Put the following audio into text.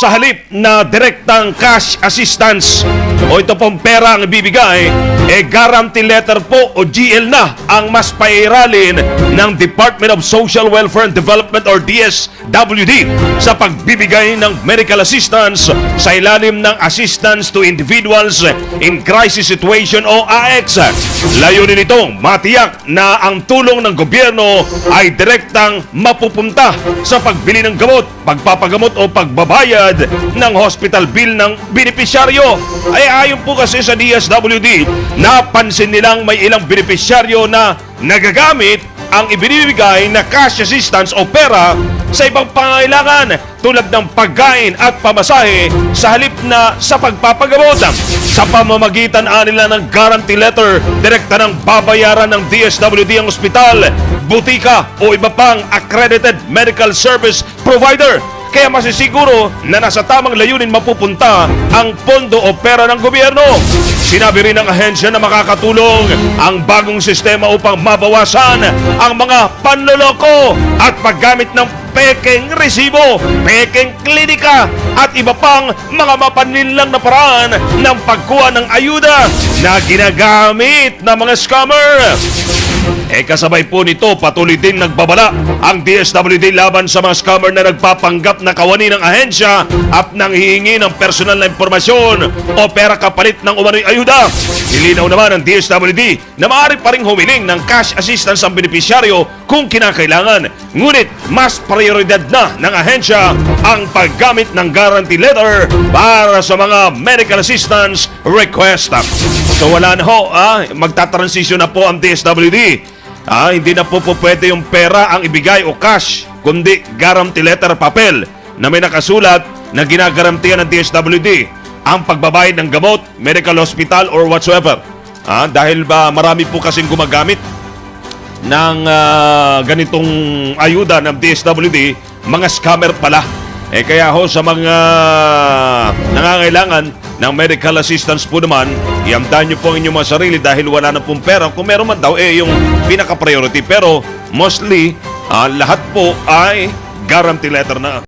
sa halip na direktang cash assistance o ito pong pera ang ibibigay, guarantee letter po o GL na ang mas pairalin ng Department of Social Welfare and Development or DSWD sa pagbibigay ng medical assistance sa ilalim ng Assistance to Individuals in Crisis Situation o AX. Layunin nito matiyak na ang tulong ng gobyerno ay direktang mapupunta sa pagbili ng gamot, pagpapagamot o pagbabayad ng hospital bill ng benepisyaryo. Ay ayon po kasi sa DSWD, napansin nilang may ilang benepisyaryo na nagagamit ang ibinibigay na cash assistance o pera sa ibang pangangailangan tulad ng pagkain at pamasahe sa halip na sa pagpapagamot. Sa pamamagitan nila ng guarantee letter, direkta ng babayaran ng DSWD ang ospital, butika o iba pang accredited medical service provider. Kaya masisiguro na nasa tamang layunin mapupunta ang pondo o pera ng gobyerno. Sinabi rin ng ahensya na makakatulong ang bagong sistema upang mabawasan ang mga panloloko at paggamit ng pekeng resibo, pekeng klinika at iba pang mga mapanlinlang na paraan ng pagkuha ng ayuda na ginagamit ng mga scammer. Kasabay po nito, patuloy din nagbabala ang DSWD laban sa mga scammer na nagpapanggap na kawani ng ahensya at nanghihingi ng personal na impormasyon o pera kapalit ng umano'y ayuda. Nilinaw naman ng DSWD na maaari pa rin humiling ng cash assistance ang benepisyaryo kung kinakailangan. Ngunit mas prioridad na ng ahensya ang paggamit ng guarantee letter para sa mga medical assistance request. So wala na ho, magta-transition na po ang DSWD. Hindi na po pwede yung pera ang ibigay o cash, kundi guarantee letter papel na may nakasulat na ginagarantiyan ng DSWD ang pagbabayad ng gamot, medical hospital or whatsoever. Dahil ba marami po kasing gumagamit ng ganitong ayuda ng DSWD, mga scammer pala. Kaya ho sa mga nangangailangan ng medical assistance po naman, iamdahan nyo po ang inyong mga sarili dahil wala na pong pera. Kung meron man daw, yung pinaka-priority. Pero mostly, lahat po ay guarantee letter na.